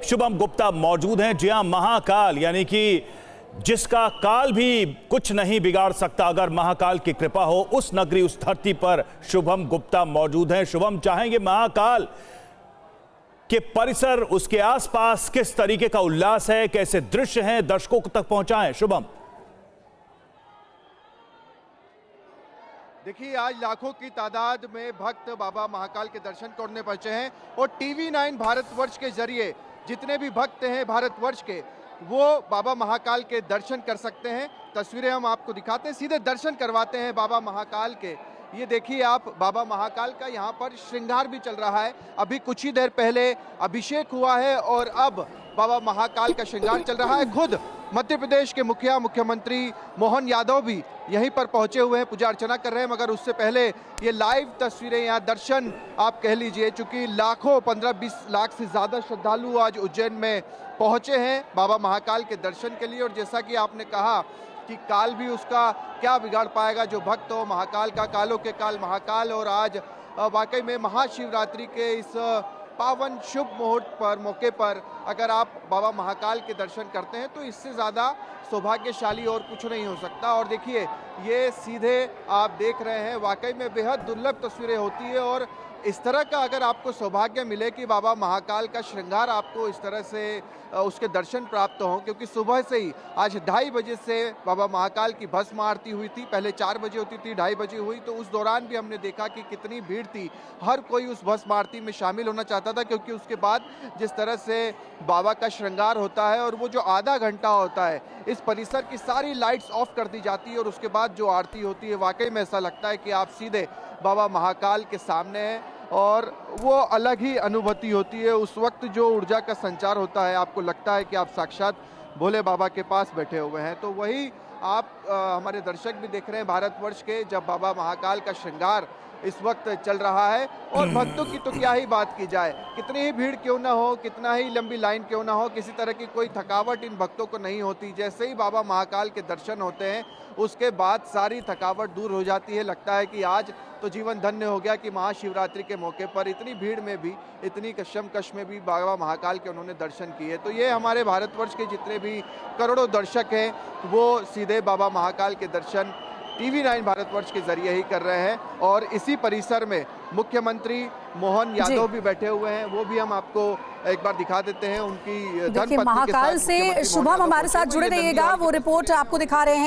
शुभम गुप्ता मौजूद हैं। जी हां, महाकाल यानी कि जिसका काल भी कुछ नहीं बिगाड़ सकता, अगर महाकाल की कृपा हो, उस नगरी उस धरती पर शुभम गुप्ता मौजूद हैं। शुभम, चाहेंगे महाकाल के परिसर, उसके आसपास किस तरीके का उल्लास है, कैसे दृश्य हैं, दर्शकों तक पहुंचाएं। शुभम। देखिए, आज लाखों की तादाद में भक्त बाबा महाकाल के दर्शन करने पहुंचे हैं और TV9 भारतवर्ष के जरिए जितने भी भक्त हैं भारतवर्ष के, वो बाबा महाकाल के दर्शन कर सकते हैं। तस्वीरें हम आपको दिखाते हैं, सीधे दर्शन करवाते हैं बाबा महाकाल के। ये देखिए आप, बाबा महाकाल का यहाँ पर श्रृंगार भी चल रहा है। अभी कुछ ही देर पहले अभिषेक हुआ है और अब बाबा महाकाल का श्रृंगार चल रहा है। खुद मध्य प्रदेश के मुख्यमंत्री मोहन यादव भी यहीं पर पहुंचे हुए हैं, पूजा अर्चना कर रहे हैं। मगर उससे पहले ये लाइव तस्वीरें, यहाँ दर्शन आप कह लीजिए, चूंकि लाखों 15-20 लाख से ज़्यादा श्रद्धालु आज उज्जैन में पहुंचे हैं बाबा महाकाल के दर्शन के लिए। और जैसा कि आपने कहा कि काल भी उसका क्या बिगाड़ पाएगा, जो भक्त हो महाकाल का, कालों के काल महाकाल। और आज वाकई में महाशिवरात्रि के इस पावन शुभ मुहूर्त पर, मौके पर अगर आप बाबा महाकाल के दर्शन करते हैं तो इससे ज़्यादा सौभाग्यशाली और कुछ नहीं हो सकता। और देखिए, ये सीधे आप देख रहे हैं, वाकई में बेहद दुर्लभ तस्वीरें होती है। और इस तरह का अगर आपको सौभाग्य मिले कि बाबा महाकाल का श्रृंगार आपको इस तरह से उसके दर्शन प्राप्त हों, क्योंकि सुबह से ही आज 2:30 बजे से बाबा महाकाल की भस्म आरती हुई थी। पहले 4 बजे होती थी, 2:30 बजे हुई, तो उस दौरान भी हमने देखा कि कितनी भीड़ थी। हर कोई उस भस्म आरती में शामिल होना चाहता था, क्योंकि उसके बाद जिस तरह से बाबा का श्रृंगार होता है और वो जो आधा घंटा होता है, इस परिसर की सारी लाइट्स ऑफ कर दी जाती है और उसके बाद जो आरती होती है, वाकई में ऐसा लगता है कि आप सीधे बाबा महाकाल के सामने हैं और वो अलग ही अनुभूति होती है। उस वक्त जो ऊर्जा का संचार होता है, आपको लगता है कि आप साक्षात भोले बाबा के पास बैठे हुए हैं। तो वही आप हमारे दर्शक भी देख रहे हैं भारतवर्ष के, जब बाबा महाकाल का श्रृंगार इस वक्त चल रहा है। और भक्तों की तो क्या ही बात की जाए, कितनी ही भीड़ क्यों ना हो, कितना ही लंबी लाइन क्यों ना हो, किसी तरह की कोई थकावट इन भक्तों को नहीं होती। जैसे ही बाबा महाकाल के दर्शन होते हैं, उसके बाद सारी थकावट दूर हो जाती है। लगता है कि आज तो जीवन धन्य हो गया कि महाशिवरात्रि के मौके पर इतनी भीड़ में भी, इतनी कशमकश में भी बाबा महाकाल के उन्होंने दर्शन किए। तो ये हमारे भारतवर्ष के जितने भी करोड़ों दर्शक हैं, वो सीधे बाबा महाकाल के दर्शन TV9 भारतवर्ष के जरिए ही कर रहे हैं। और इसी परिसर में मुख्यमंत्री मोहन यादव भी बैठे हुए हैं, वो भी हम आपको एक बार दिखा देते हैं। उनकी देखिए, महाकाल से शुभम हमारे साथ जुड़े रहिएगा, वो रिपोर्ट आपको दिखा रहे हैं।